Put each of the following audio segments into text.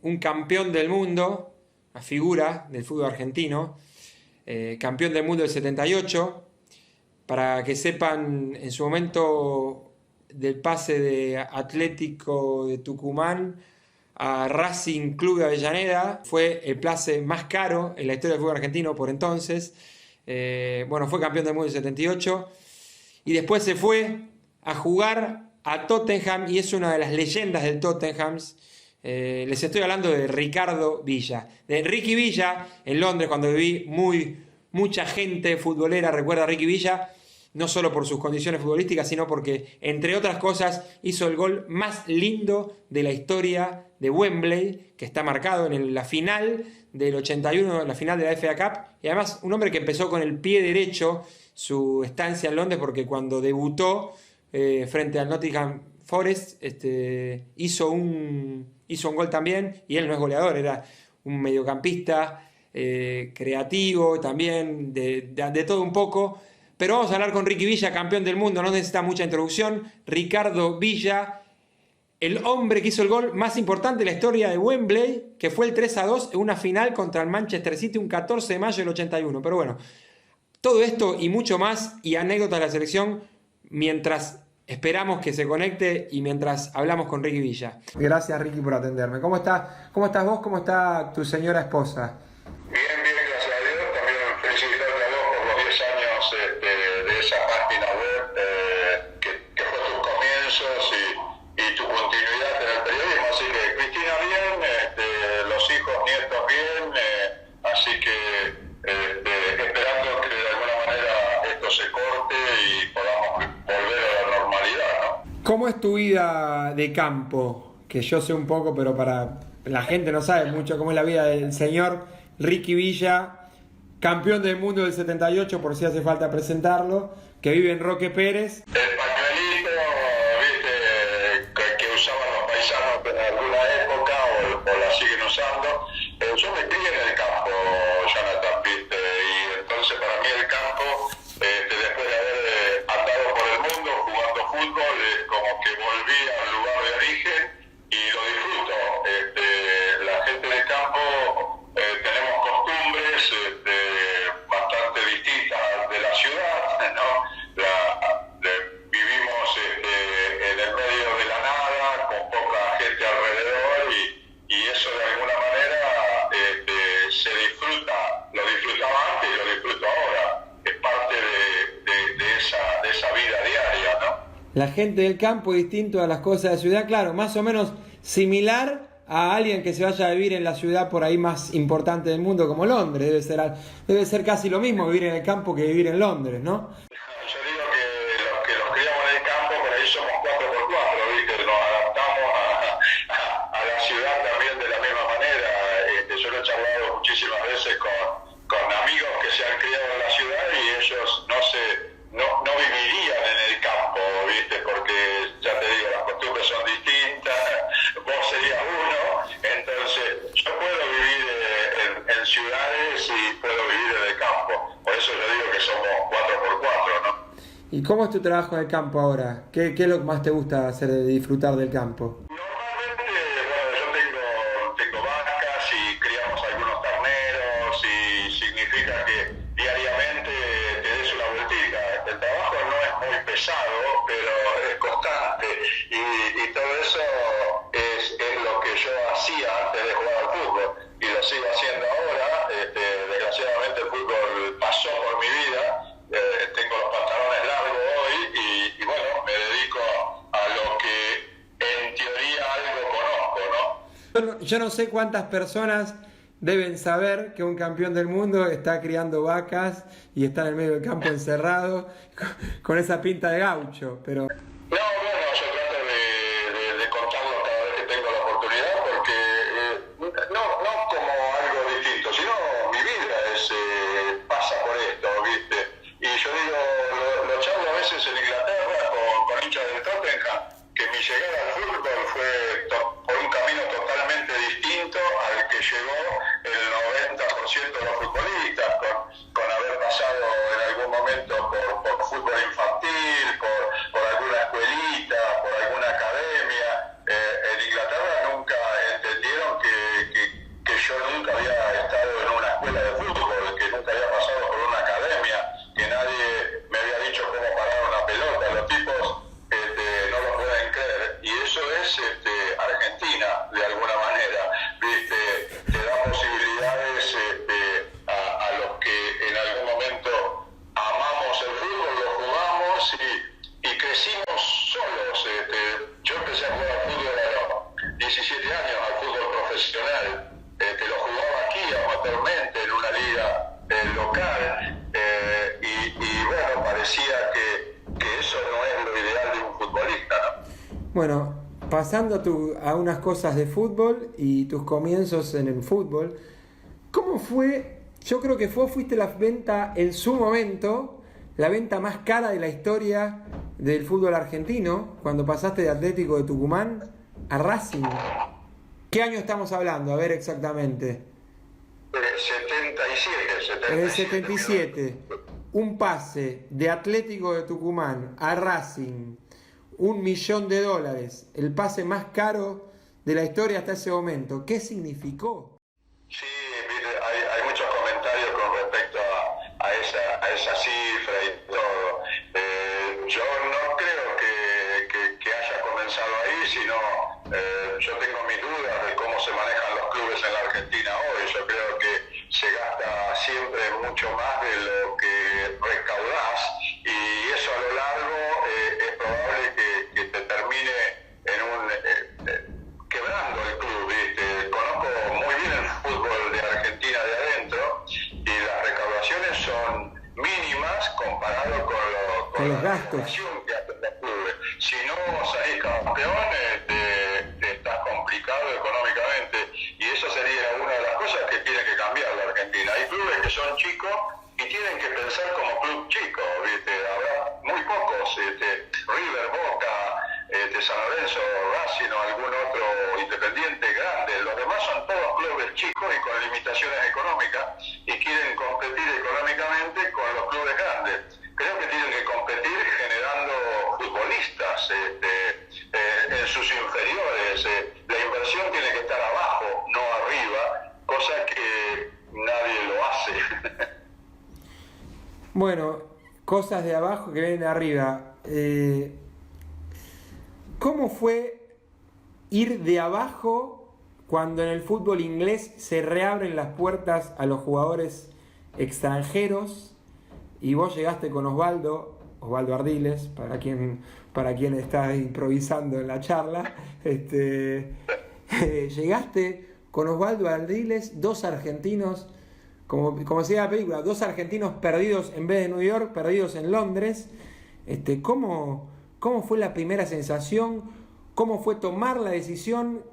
un campeón del mundo, una figura del fútbol argentino, campeón del mundo del 78. Para que sepan, en su momento del pase de Atlético de Tucumán a Racing Club de Avellaneda, fue el pase más caro en la historia del fútbol argentino por entonces. Bueno, fue campeón del mundo del 78 y después se fue a jugar a Tottenham y es una de las leyendas del Tottenham. Les estoy hablando de Ricardo Villa, de Ricky Villa en Londres. Cuando viví, mucha gente futbolera recuerda a Ricky Villa, no solo por sus condiciones futbolísticas, sino porque, entre otras cosas, hizo el gol más lindo de la historia de Wembley, que está marcado en la final del 81, la final de la FA Cup, y además un hombre que empezó con el pie derecho su estancia en Londres, porque cuando debutó frente al Nottingham Forest hizo un gol también, y él no es goleador, era un mediocampista creativo también, de todo un poco. Pero vamos a hablar con Ricky Villa, campeón del mundo, no necesita mucha introducción. Ricardo Villa, el hombre que hizo el gol más importante de la historia de Wembley, que fue el 3-2 en una final contra el Manchester City un 14 de mayo del 81. Pero bueno, todo esto y mucho más, y anécdotas de la selección, mientras esperamos que se conecte y mientras hablamos con Ricky Villa. Gracias, Ricky, por atenderme. ¿Cómo estás vos? ¿Cómo está tu señora esposa? Bien, gracias a Dios. También felicitarte a vos por los 10 años de esa página web, que fue tus comienzos y tu continuidad en el periodismo. Así que Cristina bien, los hijos, nietos bien, así que esperando que de alguna manera esto se corte y podamos volver a la normalidad, ¿no? ¿Cómo es tu vida de campo? Que yo sé un poco, pero para la gente no sabe mucho cómo es la vida del señor Ricky Villa, campeón del mundo del 78, por si hace falta presentarlo, que vive en Roque Pérez. El pañuelito, viste, que usaban los paisanos en alguna época o la siguen usando. Yo me crié en el campo, Jonathan, viste, y entonces para mí el campo, después de haber andado por el mundo jugando fútbol, es como que volví al lugar de origen y lo disfruto. La gente del campo tenemos costumbres bastante distintas de la ciudad, ¿no? Vivimos en el medio de la nada, con poca gente alrededor y eso de alguna manera se disfruta, lo disfrutaba antes y lo disfruto ahora, es parte de esa vida diaria, ¿no? La gente del campo es distinto a las cosas de la ciudad, claro, más o menos similar a alguien que se vaya a vivir en la ciudad por ahí más importante del mundo como Londres. Debe ser casi lo mismo vivir en el campo que vivir en Londres, ¿no? Yo digo que los criamos en el campo, por ahí somos 4x4, ¿viste? Nos adaptamos a la ciudad también de la misma manera. Yo lo he charlado muchísimas veces con amigos que se han criado en la ciudad y ellos no vivirían en el campo, ¿viste? Porque ya te digo, las costumbres son distintas, vos serías uno, entonces yo puedo vivir en ciudades y puedo vivir en el campo, por eso yo digo que somos 4x4, ¿no? ¿Y cómo es tu trabajo en el campo ahora? ¿Qué es lo que más te gusta hacer de disfrutar del campo? Normalmente, bueno, yo tengo vacas y criamos algunos terneros y significa que diariamente te des una vueltita. El trabajo no es muy pesado, pero es constante y todo eso es lo que yo hacía antes de jugar al fútbol y lo sigo haciendo ahora. Desgraciadamente el fútbol pasó por mi vida, tengo los pantalones largos hoy y bueno, me dedico a lo que en teoría algo conozco, ¿no? Yo no sé cuántas personas deben saber que un campeón del mundo está criando vacas y está en el medio del campo encerrado con esa pinta de gaucho, pero... No, bueno, yo trato de contarlo cada vez que tengo la oportunidad porque no como algo distinto, sino mi vida pasa por esto, ¿viste? Y yo digo, lo charlo a veces en Inglaterra con hinchas del Tottenham, que mi llegada al fútbol fue por un camino totalmente distinto al que llegó el 90% de los futbolistas, con haber pasado en algún momento por fútbol infantil, por alguna escuelita, por alguna academia. En Inglaterra nunca entendieron que crecimos solos. Yo empecé a jugar al fútbol a los 17 años, al fútbol profesional. Lo jugaba aquí amateurmente en una liga local y bueno, parecía que eso no es lo ideal de un futbolista, ¿no? Bueno, pasando a unas cosas de fútbol y tus comienzos en el fútbol, ¿cómo fue? Yo creo que fuiste la venta en su momento, la venta más cara de la historia del fútbol argentino, cuando pasaste de Atlético de Tucumán a Racing. ¿Qué año estamos hablando? A ver exactamente. 77. En el 77, un pase de Atlético de Tucumán a Racing, $1 millón, el pase más caro de la historia hasta ese momento. ¿Qué significó? Sí, hay muchos comentarios con respecto a esa cifra y todo. Yo no creo que haya comenzado ahí, sino yo tengo mis dudas de cómo se manejan los clubes en la Argentina hoy. Yo creo que se gasta siempre mucho más de lo que recaudás y eso a lo largo es probable que te termine en quebrando el club, ¿viste? Conozco muy bien el fútbol de Argentina de adentro y las recaudaciones son mínimas comparado con los la gastos que hacen los clubes. Si no salís campeón, estás complicado económicamente y eso sería una de las cosas que tiene que cambiar la Argentina. Hay clubes que son chicos y tienen que pensar como club chico, ¿viste? Habrá muy pocos, River, Boca, San Lorenzo, Racing o algún otro independiente grande. Los demás son todos clubes chicos y con limitaciones económicas y quieren competir económicamente con los clubes grandes. Creo que tienen que competir generando futbolistas en sus inferiores. La inversión tiene que estar abajo, no arriba, cosa que nadie lo hace. Bueno, cosas de abajo que vienen de arriba. ¿Cómo fue ir de abajo cuando en el fútbol inglés se reabren las puertas a los jugadores extranjeros y vos llegaste con Osvaldo Ardiles, para quien está improvisando en la charla, llegaste con Osvaldo Ardiles, dos argentinos, como se llama la película, dos argentinos perdidos en vez de New York, perdidos en Londres. ¿Cómo fue la primera sensación? ¿Cómo fue tomar la decisión?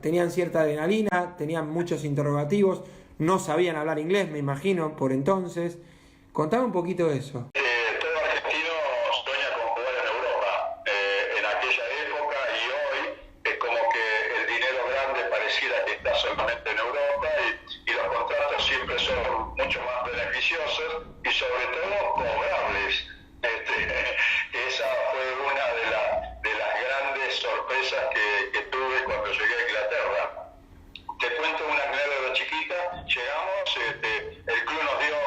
Tenían cierta adrenalina, tenían muchos interrogativos, no sabían hablar inglés, me imagino, por entonces. Contame un poquito de eso. Todo argentino sueña con jugar en Europa. En aquella época y hoy es como que el dinero grande pareciera que está solamente en Europa y los contratos siempre son mucho más beneficiosos y sobre todo cobrables. Esa fue una de las grandes sorpresas que tuve cuando llegué a Inglaterra. Te cuento una anécdota chiquita. Llegamos, el club nos dio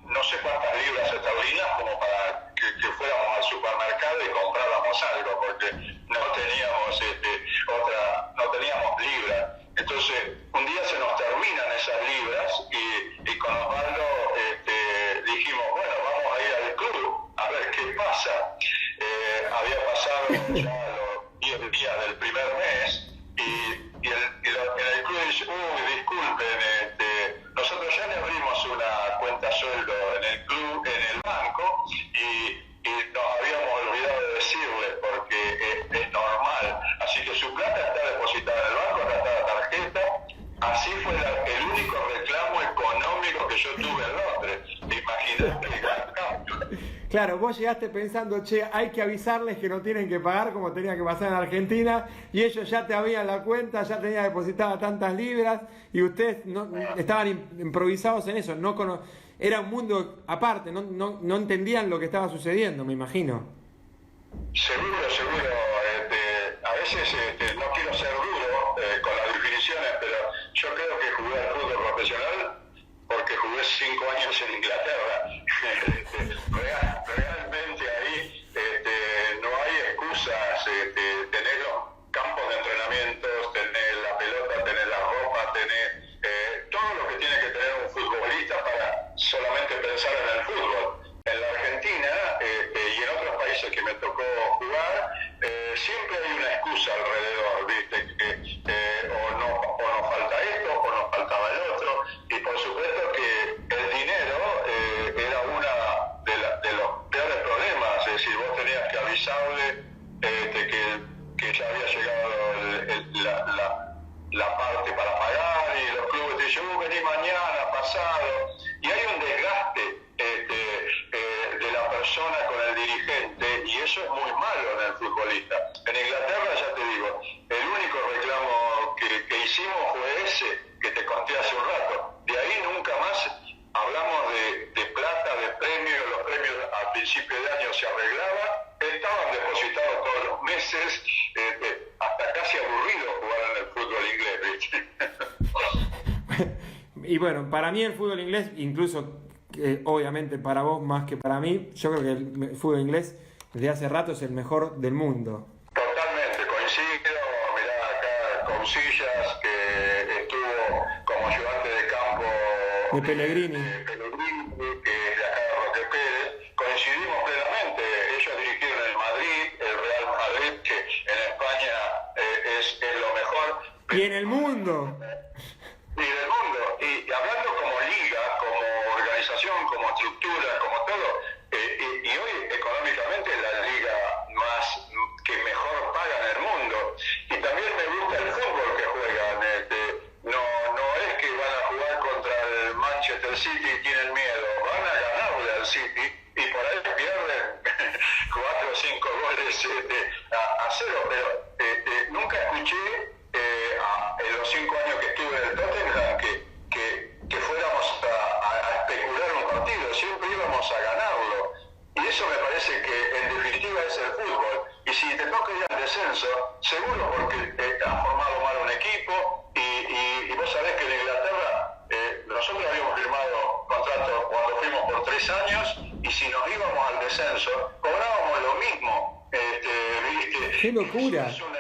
no sé cuántas libras esterlinas como para que fuéramos al supermercado y compráramos algo, porque no teníamos no teníamos libras. Entonces un día se nos terminan esas libras y con Osvaldo dijimos, bueno, vamos a ir al club a ver qué pasa. Había pasado ya los 10 días del primer mes y en el club dice, disculpen, nosotros ya le abrimos una cuenta sueldo en el club, en el banco, y nos habíamos olvidado de decirle porque es normal. Así que su plata está depositada en el banco, acá está la tarjeta. Así fue el único reclamo económico que yo tuve en Londres. Imagínate el gran cambio. Claro, vos llegaste pensando, hay que avisarles que no tienen que pagar como tenía que pasar en Argentina, y ellos ya te abrían la cuenta, ya tenían depositada tantas libras, y ustedes estaban improvisados en eso, era un mundo aparte, no entendían lo que estaba sucediendo, me imagino. Seguro. A veces no quiero ser duro con las definiciones, pero yo creo que jugué al fútbol profesional porque jugué 5 años en Inglaterra. Realmente ahí no hay excusas. Tenés los campos de entrenamientos, tenés la pelota, tenés la ropa, tenés todo lo que tiene que tener un futbolista para solamente pensar en el fútbol. En la Argentina y jugar, siempre hay una excusa alrededor, ¿viste? O nos falta esto, o nos faltaba el otro, y por supuesto que el dinero era una de los peores problemas, es decir, vos tenías que avisarle que ya había llegado la parte para pagar, y los clubes te dicen, vení mañana, pasado, y hay un desgaste de la persona con el dirigente, y eso es muy malo en el futbolista. En Inglaterra, ya te digo, el único reclamo que hicimos fue ese, que te conté hace un rato. De ahí nunca más hablamos de plata, de premios. Los premios a principio de año se arreglaban, estaban depositados todos los meses, hasta casi aburrido jugar en el fútbol inglés, ¿viste? Y bueno, para mí el fútbol inglés, incluso obviamente para vos más que para mí, yo creo que el fútbol inglés desde hace rato es el mejor del mundo. Totalmente, coincido. Mirá acá Cousillas, que estuvo como ayudante de campo De Pellegrini. que es de acá de Roque Pérez, coincidimos plenamente. Ellos dirigieron el Madrid, el Real Madrid, que en España es lo mejor. Y en el mundo. Y del mundo. Y hablando como liga, como organización, como estructura, como todo, y hoy económicamente es la liga que mejor paga en el mundo. Y también me gusta el fútbol que juegan. No es que van a jugar contra el Manchester City y tienen miedo, van a ganarle al City y por ahí pierden 4 o 5 goles a 0, pero nunca escuché en los 5 años que estuve en el Tottenham que fuéramos a especular un partido, siempre íbamos a ganarlo, y eso me parece que en definitiva es el fútbol. Y si te toca ir al descenso, seguro porque has formado mal un equipo, y vos sabés que en Inglaterra nosotros habíamos firmado contrato cuando fuimos por 3 años, y si nos íbamos al descenso cobrábamos lo mismo, ¿viste? ¡Qué locura! Es una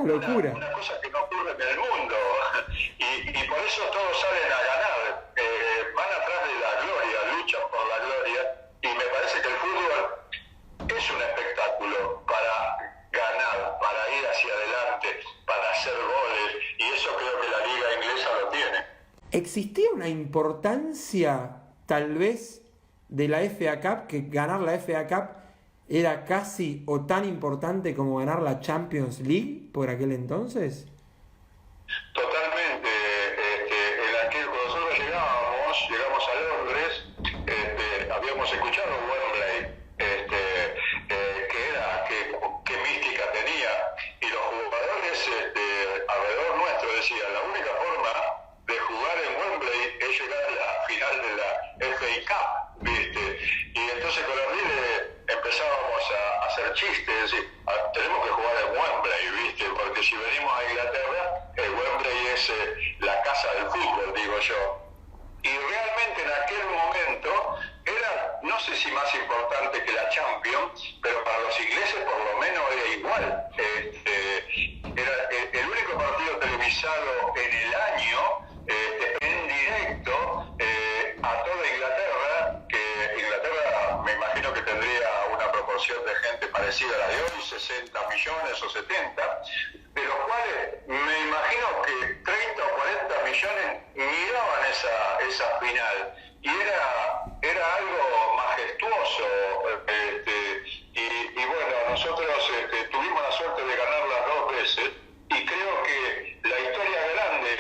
locura. Una cosa que no ocurre en el mundo, y por eso todos salen a ganar, van atrás de la gloria, luchan por la gloria, y me parece que el fútbol es un espectáculo para ganar, para ir hacia adelante, para hacer goles, y eso creo que la liga inglesa lo tiene. ¿Existía una importancia tal vez de la FA Cup, que ganar la FA Cup era casi o tan importante como ganar la Champions League por aquel entonces? Totalmente. Cuando nosotros llegamos a Londres, habíamos escuchado Wembley, qué mística tenía, y los jugadores alrededor nuestro decían, la única forma de jugar en Wembley es llegar a la final de la FA Cup, ¿viste? Y entonces con los líderes empezábamos a hacer chistes, es decir, tenemos que jugar en Wembley, ¿viste? Porque si venimos a Inglaterra, el Wembley es la casa del fútbol, digo yo. Y realmente en aquel momento era, no sé si más importante que la Champions, pero para los ingleses por lo menos era igual. Era el único partido televisado en el año, en directo, a toda Inglaterra, que Inglaterra me imagino que tendría una proporción de gente parecida a la de hoy, 60 millones o 70, de los cuales me imagino que 30 o 40 millones miraban esa final, y era algo majestuoso, y bueno, nosotros tuvimos la suerte de ganarla 2 veces, y creo que la historia grande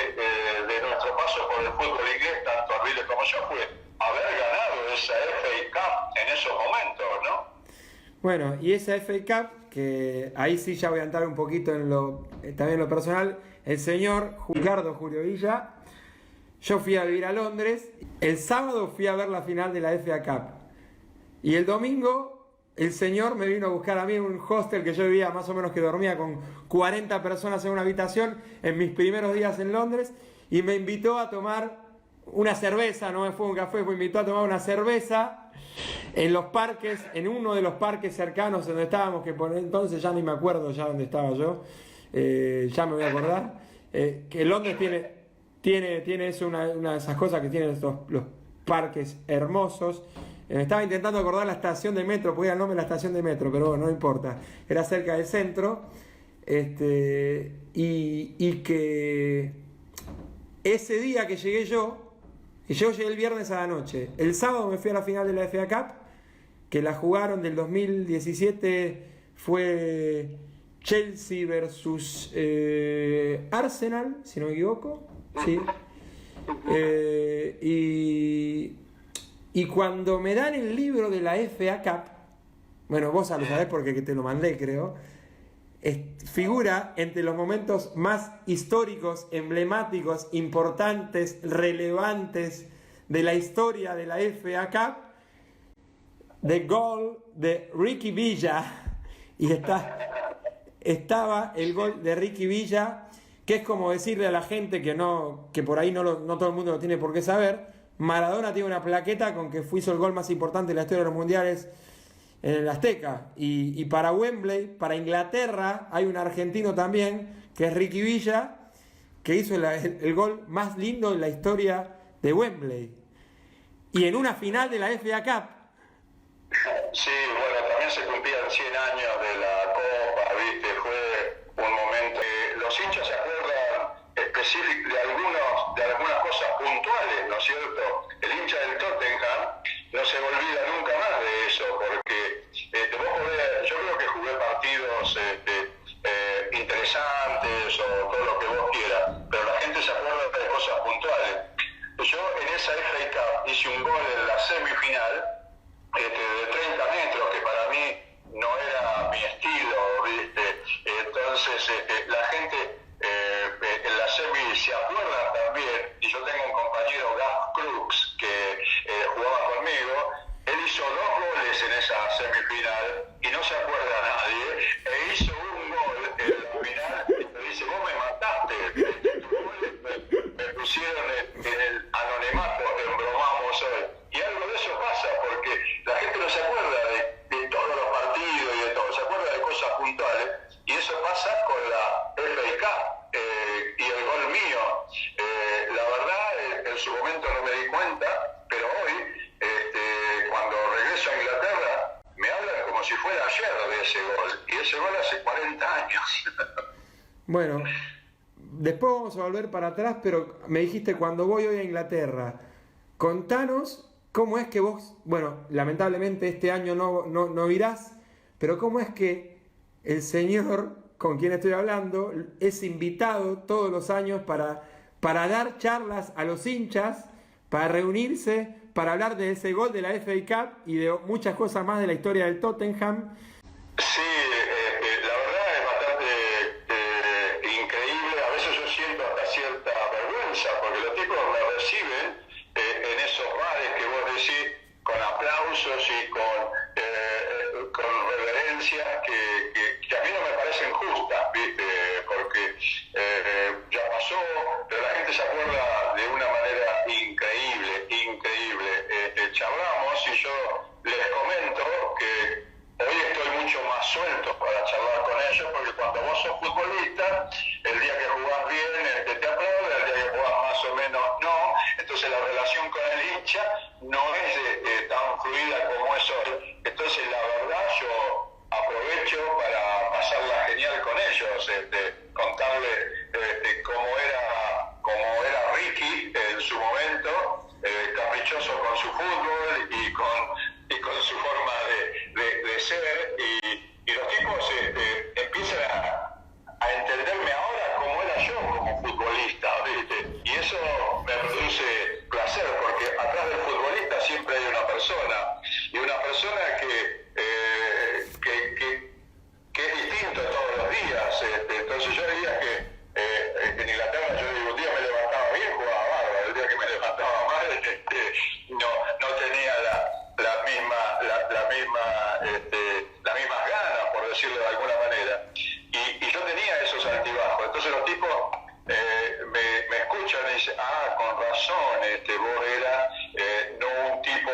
de nuestro paso por el fútbol inglés, tanto Arviles como yo, fue haber ganado esa FA Cup en esos momentos, ¿no? Bueno, y esa FA Cup, que ahí sí ya voy a entrar un poquito en también en lo personal, el señor Ricardo Julio Villa, yo fui a vivir a Londres, el sábado fui a ver la final de la FA Cup, y el domingo el señor me vino a buscar a mí en un hostel que yo vivía, más o menos, que dormía con 40 personas en una habitación en mis primeros días en Londres, y me invitó a tomar una cerveza, no fue un café, me invitó a tomar una cerveza en los parques, en uno de los parques cercanos donde estábamos, que por entonces ya ni me acuerdo ya dónde estaba yo, ya me voy a acordar, que Londres tiene eso, una de esas cosas que tienen parques hermosos. Me estaba intentando acordar la estación de metro, porque era el nombre de la estación de metro, pero bueno, no importa. Era cerca del centro. Y que ese día que llegué yo llegué el viernes a la noche. El sábado me fui a la final de la FA Cup, que la jugaron del 2017, fue Chelsea versus Arsenal, si no me equivoco. Sí. Y cuando me dan el libro de la FA Cup, bueno, vos lo sabés porque te lo mandé, creo, figura entre los momentos más históricos, emblemáticos, importantes, relevantes de la historia de la FA Cup, de gol de Ricky Villa, y estaba el gol de Ricky Villa, que es como decirle a la gente que por ahí no todo el mundo lo tiene por qué saber. Maradona tiene una plaqueta con que hizo el gol más importante de la historia de los mundiales en el Azteca. Y para Wembley, para Inglaterra, hay un argentino también, que es Ricky Villa, que hizo el gol más lindo en la historia de Wembley. Y en una final de la FA Cup. Sí, bueno, también se cumplían 100 años de la Copa, ¿viste? Fue un momento. Los hinchas se acuerdan específicamente de algunas cosas puntuales, ¿no es cierto? El hincha del Tottenham no se olvida nunca más de eso, porque yo creo que jugué partidos interesantes o todo lo que vos quieras, pero la gente se acuerda de cosas puntuales. Yo en esa FA Cup hice un gol en la semifinal de 30 metros, que para mí no era mi estilo, ¿viste? Entonces la gente en la semi se acuerda también, y yo tengo un compañero, Gav Crooks, que jugaba conmigo. Él hizo 2 goles en esa semifinal y no se acuerda a nadie, e hizo un gol en la final y me dice: vos me mataste, tus goles me pusieron en el anonimato, embromamos hoy. Y algo de eso pasa, porque la gente no se acuerda de todos los partidos y de todo, se acuerda de cosas puntuales, y eso pasa con la FA Cup y el gol mío. La verdad, en su momento no me di cuenta, pero hoy, cuando regreso a Inglaterra, me hablan como si fuera ayer de ese gol, y ese gol hace 40 años. Bueno, después vamos a volver para atrás, pero me dijiste: cuando voy hoy a Inglaterra, contanos cómo es que vos, bueno, lamentablemente este año no irás, pero cómo es que el señor con quien estoy hablando es invitado todos los años para dar charlas a los hinchas, para reunirse, para hablar de ese gol de la FA Cup y de muchas cosas más de la historia del Tottenham. Sí, la verdad es bastante increíble. A veces yo siento hasta cierta vergüenza, porque los tipos me reciben en esos bares que vos decís, con aplausos y con reverencias que a mí no me parecen justas, ¿viste? Porque ya pasó, pero la gente se acuerda de una manera increíble. Charlamos y yo les comento que hoy estoy mucho más suelto para charlar con ellos, porque cuando vos sos futbolista, el día que jugás bien te aplaude, el día que jugás más o menos no. Entonces la relación con el hincha no es tan fluida como es hoy. Entonces la verdad yo aprovecho para pasarla genial con ellos, contarle cómo era Ricky en su momento, caprichoso con su fútbol y con su forma de ser, y los tipos empiezan a entenderme ahora como era yo como futbolista, ¿viste? Y eso me produce placer, porque atrás del futbolista siempre hay una persona, y una persona que es distinto todos los días. Entonces yo diría que en Inglaterra, yo digo, un día me levantaba bien, jugaba bárbaro, el día que me levantaba mal no tenía las mismas ganas, por decirlo de alguna manera, y yo tenía esos altibajos. Entonces los tipos me escuchan y dicen: con razón, vos eras no un tipo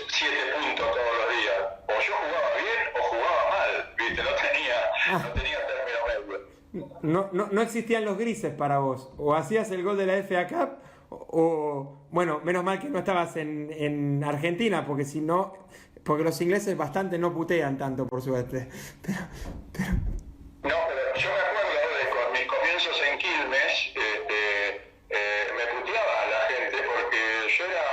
7 puntos todos los días, o yo jugaba bien o jugaba mal, ¿viste? No tenía término medio. No existían los grises para vos, o hacías el gol de la FA Cup bueno, menos mal que no estabas en Argentina, porque si no, porque los ingleses bastante no putean tanto, por suerte. No, pero yo me acuerdo de con mis comienzos en Quilmes, me puteaba la gente porque yo era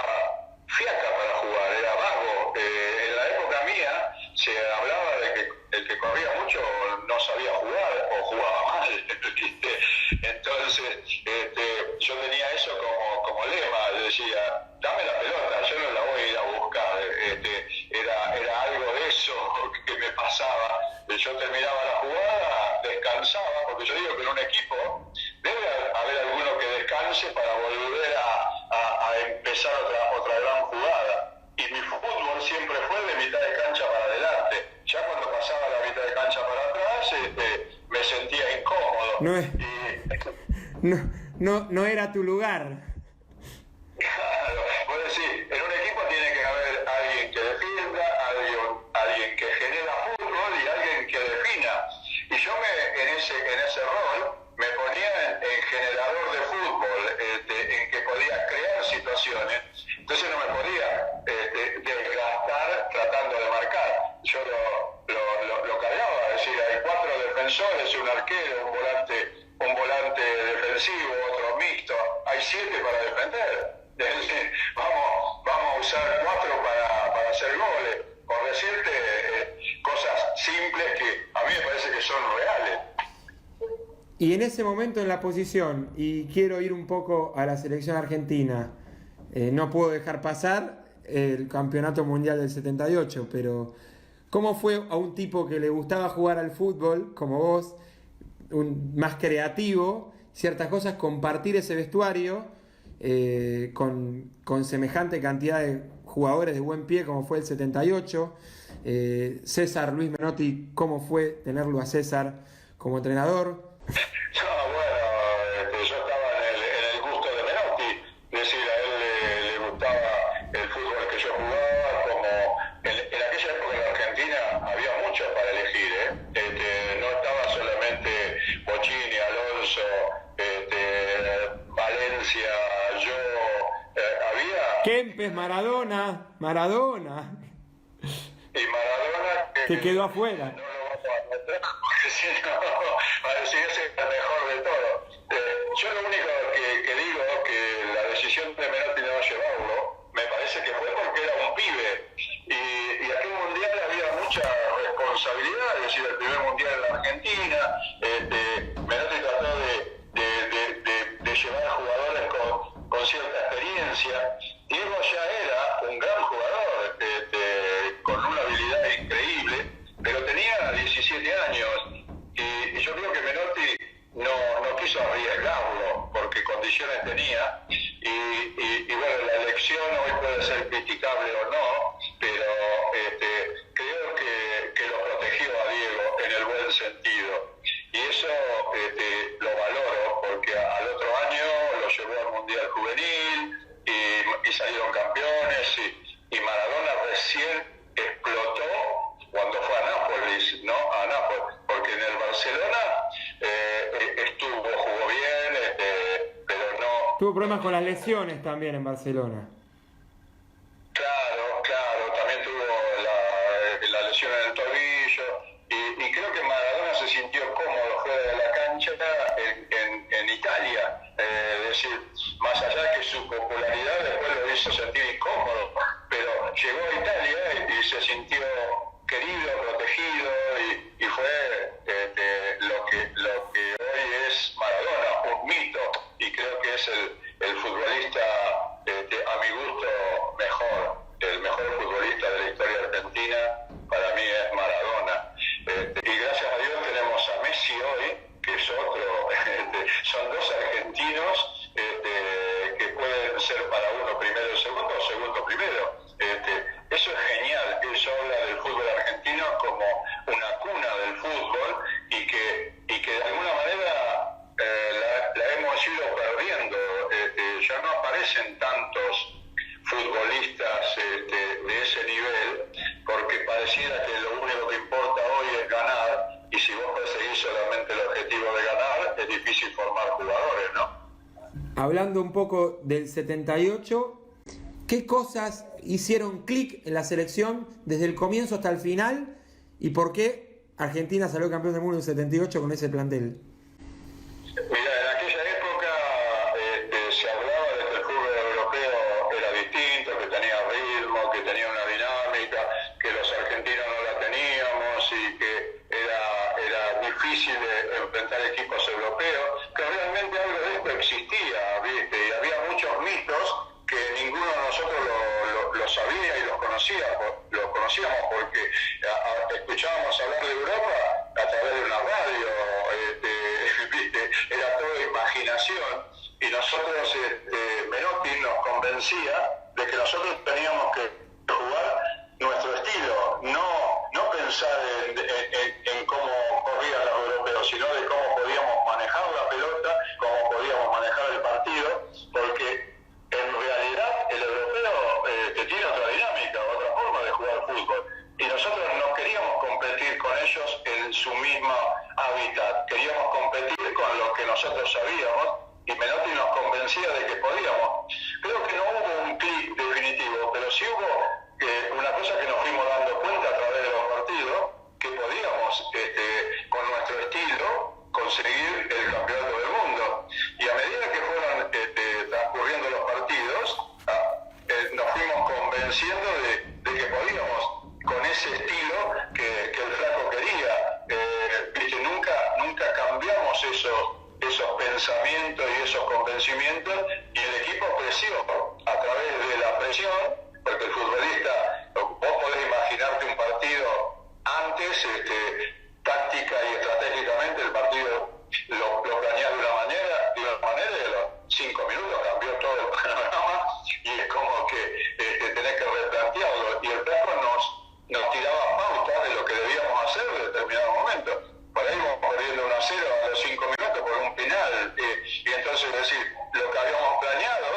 fiaca para jugar, era vago. En la época mía se hablaba de que el que corría mucho no sabía jugar o jugaba mal. Entonces, yo tenía eso como lema, decía, dame la pelota, yo no la voy a ir a buscar. Era algo de eso que me pasaba. Yo terminaba la jugada, descansaba, porque yo digo que en un equipo debe haber alguno que descanse para volver a empezar otra gran jugada. Y mi fútbol siempre fue de mitad de cancha para adelante. Ya cuando pasaba la mitad de cancha para atrás, me sentía incómodo. No era tu lugar. Claro, vos decís, en un equipo tiene que haber alguien que defienda, alguien que genera fútbol y alguien que defina. Y yo en ese rol me ponía en generador de fútbol, en que podía crear situaciones. Entonces no me podía desgastar tratando de marcar. Yo lo cargaba, es decir, hay 4 defensores, un arquero, un volante defensivo, otro mixto, hay 7 para defender. Vamos a usar 4 para hacer goles, por decirte cosas simples que a mí me parece que son reales. Y en ese momento en la posición, y quiero ir un poco a la selección argentina, no puedo dejar pasar el campeonato mundial del 78, pero ¿cómo fue a un tipo que le gustaba jugar al fútbol, como vos, más creativo, ciertas cosas, compartir ese vestuario con semejante cantidad de jugadores de buen pie como fue el 78? César Luis Menotti, ¿cómo fue tenerlo a César como entrenador? No, bueno, yo estaba en el gusto de Menotti, es decir, a él le gustaba el fútbol que yo jugaba, como en aquella época en Argentina había muchos para elegir, no estaba solamente Bochini, Alonso, Valencia, yo, había... Kempes, Maradona. Y Maradona que quedó afuera. No lo vamos a meter porque si no va a decir ese es el mejor de todo. Yo lo único que digo es que la decisión de Menotti de no llevarlo me parece que fue porque era un pibe y aquel mundial había mucha responsabilidad, es decir, el primer mundial en la Argentina, Menotti trató de llevar a jugadores con cierta experiencia. Diego ya era un gran jugador, con una habilidad increíble, pero tenía 17 años y yo creo que Menotti no quiso arriesgarlo porque condiciones tenía y bueno, la elección hoy puede ser criticable o no, pero creo que lo protegió a Diego en el buen sentido y eso lo valoro porque al otro año lo llevó al Mundial Juvenil y salieron campeones y Maradona recién explotó cuando fue a Nápoles, ¿no? A Nápoles, porque en el Barcelona jugó bien, pero no... Tuvo problemas con las lesiones también en Barcelona. Claro, también tuvo la lesión en el tobillo y creo que Maradona se sintió cómodo fuera de la cancha en Italia, es decir, más allá que su popularidad después lo hizo sentir incómodo, pero llegó a Italia y se sintió querido, protegido y fue lo que hoy es Maradona, un mito, y creo que es el futbolista a mi gusto el mejor futbolista de la historia argentina para mí es Maradona, y gracias a Dios tenemos a Messi hoy, que es otro, son 2 argentinos que pueden ser para uno primero segundo o segundo primero. Eso es genial, eso habla del fútbol argentino como una cuna del fútbol y que de alguna manera la hemos ido perdiendo. Ya no aparecen tantos futbolistas de ese nivel porque pareciera que lo único que importa hoy es ganar y si vos perseguís solamente el objetivo de ganar es difícil formar jugadores, ¿no? hablando un poco del 78, ¿qué cosas hicieron clic en la selección desde el comienzo hasta el final y por qué Argentina salió campeón del mundo en el 78 con ese plantel? Mira, en aquella época se hablaba de que el fútbol europeo era distinto, que tenía ritmo, que tenía una dinámica, que los argentinos no la teníamos y que era difícil enfrentar equipos europeos, que realmente algo de esto existía, ¿viste? Y había muchos mitos que ninguno de nosotros lo sabía y los conocíamos porque escuchábamos hablar de Europa a través de una radio, ¿viste? Era todo imaginación y nosotros, Menotti nos convencía de que nosotros teníamos que jugar nuestro estilo, no pensar en cómo corrían los europeos, sino de cómo podíamos manejar la pelota, cómo podíamos manejar el partido, porque en realidad el europeo tiene otra dinámica, otra forma de jugar fútbol. Y nosotros no queríamos competir con ellos en su mismo hábitat, queríamos competir con lo que nosotros sabíamos y Menotti nos convencía de que podíamos. Creo que no hubo un clic definitivo, pero sí hubo una cosa que nos fuimos dando cuenta a través de los partidos, que podíamos con nuestro estilo conseguir el campeonato del mundo. Y a medida que fueron transcurriendo los partidos, nos fuimos convenciendo de que podíamos con ese estilo que el flaco quería. Nunca cambiamos esos pensamientos y esos convencimientos y el equipo creció a través de la presión, porque el futbolista, vos podés imaginarte un partido antes, táctica y estratégicamente el partido lo planeás de una manera y a los 5 minutos cambió todo el panorama y es como que tenés que replantearlo y el flaco nos tiraba pautas de lo que debíamos hacer en determinado momento. Por ahí íbamos perdiendo 1-0 a los 5 minutos por un penal y entonces decir, lo que habíamos planeado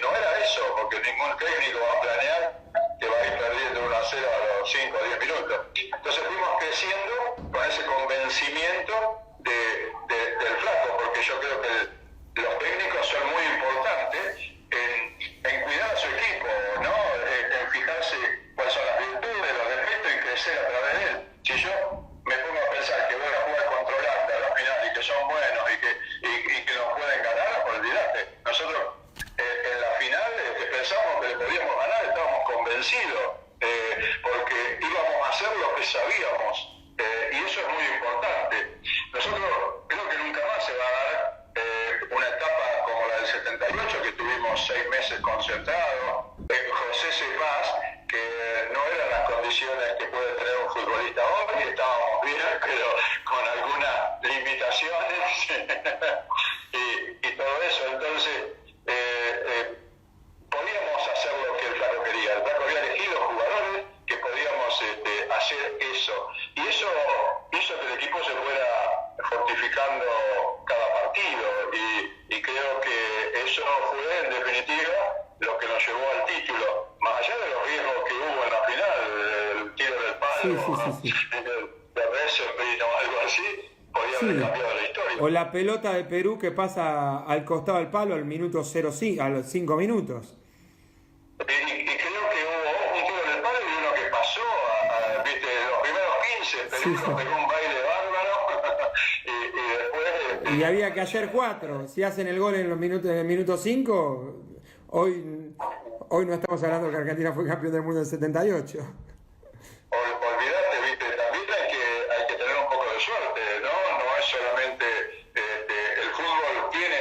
no era eso, porque ningún técnico va a planear que va a ir perdiendo 1-0 a los 5 o 10 minutos. Entonces fuimos creciendo con ese convencimiento del flaco, porque yo creo que los técnicos son muy importantes en cuidar a su equipo, ¿no? En fijarse cuáles son las virtudes, los defectos y crecer a través de él. Si yo me pongo a pensar que voy a jugar contra Holanda a la final y que son buenos y que nos pueden ganar, olvidate. Nosotros en la final pensamos que le podíamos ganar, estábamos convencidos, porque íbamos a hacer lo que sabíamos, y eso es muy importante. Nosotros creo que nunca más se va a dar una etapa como la del 78, que tuvimos 6 meses concentrados, José Cepaz, que no eran las condiciones que puede tener un futbolista hoy, estábamos bien, pero con algunas limitaciones y todo eso. Entonces podíamos hacer lo que el flaco quería. El flaco había elegido jugadores que podíamos hacer eso, y eso hizo que el equipo se fuera fortificando cada partido y creo que eso fue en definitiva lo que nos llevó al título, más allá de los riesgos que hubo en la final, el tiro del palo, de Resenbrink o algo así, podía haber cambiado la historia. O la pelota de Perú que pasa al costado del palo al minuto 0, a los 5 minutos. Y creo que hubo un tiro del palo y uno que pasó, viste, los primeros 15, Perú nos pegó un baile bárbaro y después... Y había que hacer 4, si hacen el gol en el minuto 5, hoy no estamos hablando que Argentina fue campeón del mundo en el 78. Olvídate, viste, también hay que tener un poco de suerte, ¿no? No es solamente el fútbol tiene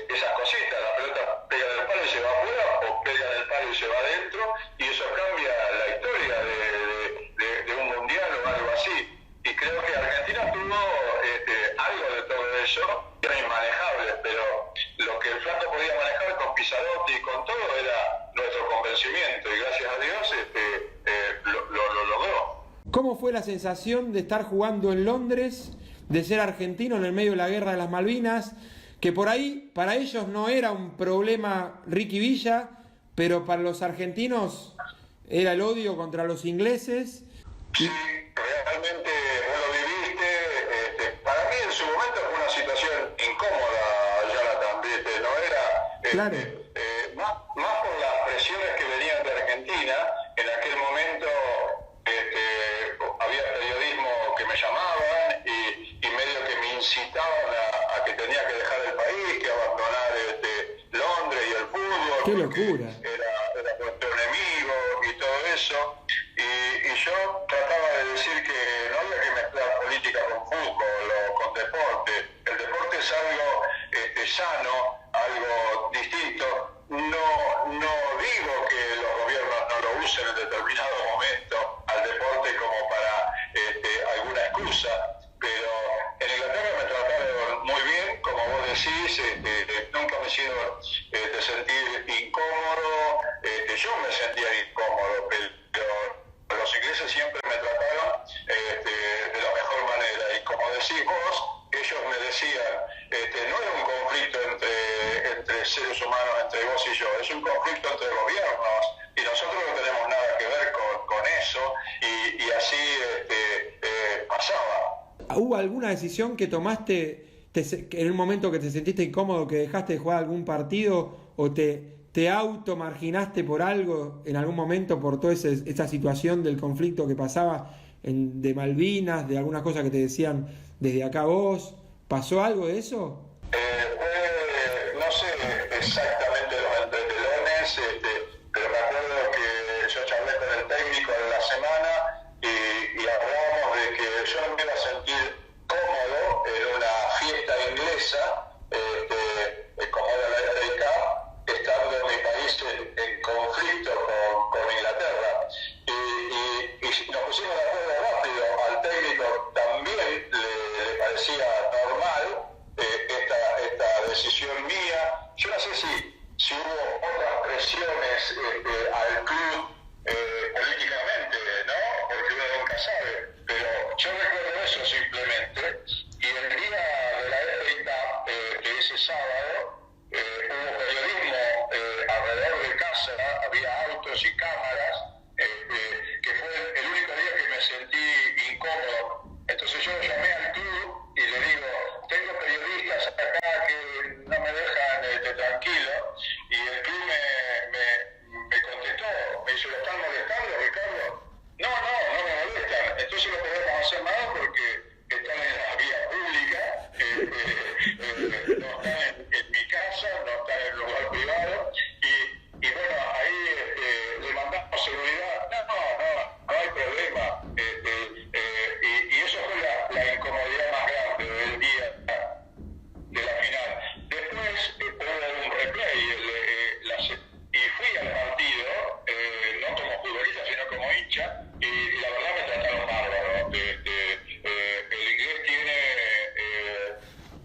esas cositas, la pelota pega en el palo y se va afuera, o pega en el palo y se va adentro, y eso cambia la historia de un mundial o algo así. Y creo que Argentina tuvo algo de todo eso, era inmanejable, pero lo que el flaco podía manejar con Pizzarotti y con todo era nuestro convencimiento, y gracias a Dios lo logró. ¿Cómo fue la sensación de estar jugando en Londres, de ser argentino en el medio de la guerra de las Malvinas, que por ahí para ellos no era un problema Ricky Villa, pero para los argentinos era el odio contra los ingleses? Sí, realmente vos lo viviste. Para mí en su momento fue una situación incómoda, Jonathan, ¿viste? No era Claro. Más por las presiones que venían de Argentina. En aquel momento había periodismo que me llamaban y medio que me incitaban a que tenía que dejar el país, que abandonar Londres y el fútbol. ¡Qué locura! Era nuestro enemigo y todo eso. Y yo trataba de decir que no había que mezclar política con fútbol o con deporte. El deporte es algo sano, algo distinto. No digo que los gobiernos no lo usen en determinado momento al deporte como para alguna excusa, pero en Inglaterra me trataron muy bien, como vos decís, nunca me hicieron sentir incómodo, yo me sentía incómodo, pero los ingleses siempre me trataron de la mejor manera, y como decís vos, ellos me decían, no es un conflicto entre seres humanos, entre vos y yo, es un conflicto entre gobiernos, y nosotros no tenemos nada que ver con eso, y así pasaba. ¿Hubo alguna decisión que tomaste en un momento que te sentiste incómodo, que dejaste de jugar algún partido, o te automarginaste por algo en algún momento, por toda esa situación del conflicto que pasaba de Malvinas, de algunas cosas que te decían desde acá vos? ¿Pasó algo de eso? No sé exactamente los entretelones, pero me acuerdo que yo charlé con el técnico en la semana y hablábamos de que yo no me iba a sentir cómodo en una fiesta inglesa, como era la FA Cup, estando mi país en conflicto con Inglaterra. Y nos pusimos de acuerdo rápido. Al técnico también le parecía normal esta decisión mía. Yo no sé si hubo otras presiones al club políticamente, ¿no? Porque uno nunca sabe. Pero yo recuerdo eso simplemente. Y el día de la FA Cup, de ese sábado, hubo periodismo alrededor de casa, había autos y cámaras, que fue el único día que me sentí incómodo. Entonces yo llamé al club y le digo, tengo periodistas acá que no me dejan tranquilo, y el club me contestó, me dice, ¿lo están molestando, Ricardo? No me molestan, entonces no podemos hacer nada porque están en la vía pública, no están en mi casa, no están en el lugar privado, y bueno, ahí le mandamos seguridad, no hay problema, y eso fue la incomodidad más grande del día de la final. Después hubo un replay, y fui al partido, no como futbolista, sino como hincha, y la verdad me trataron bárbaro. El inglés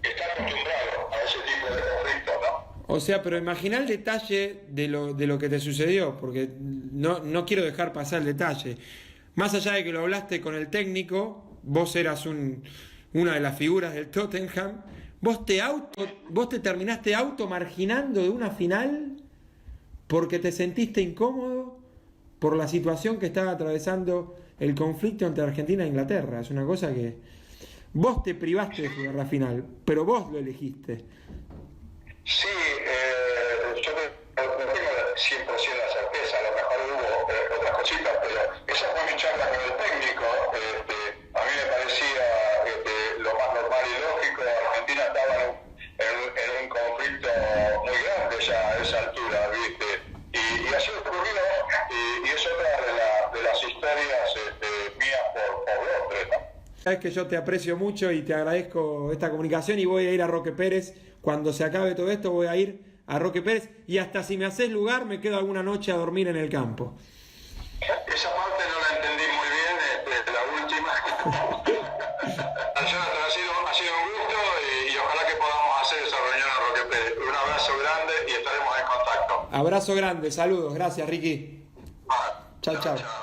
está acostumbrado a ese tipo de conflictos, ¿no? O sea, pero imagina el detalle de lo que te sucedió, porque no quiero dejar pasar el detalle. Más allá de que lo hablaste con el técnico, vos eras una de las figuras del Tottenham, vos te terminaste automarginando de una final porque te sentiste incómodo por la situación que estaba atravesando el conflicto entre Argentina e Inglaterra. Es una cosa que vos te privaste de jugar la final, pero vos lo elegiste. Sí, yo no tengo 100% la certeza, a lo mejor hubo otras cositas, pero esa fue mi charla con el técnico. A mí me parecía lo más normal y lógico. Argentina estaba en un conflicto muy grande ya a esa altura, ¿viste? Y así ocurrió, y es otra de las historias mías por Londres, ¿no? Sabes que yo te aprecio mucho y te agradezco esta comunicación, y voy a ir a Roque Pérez. Cuando se acabe todo esto voy a ir a Roque Pérez, y hasta si me haces lugar me quedo alguna noche a dormir en el campo. Esa parte no la entendí muy bien, la última. Ha sido un gusto, y ojalá que podamos hacer esa reunión a Roque Pérez. Un abrazo grande y estaremos en contacto. Abrazo grande, saludos, gracias Ricky. Vale. Chao.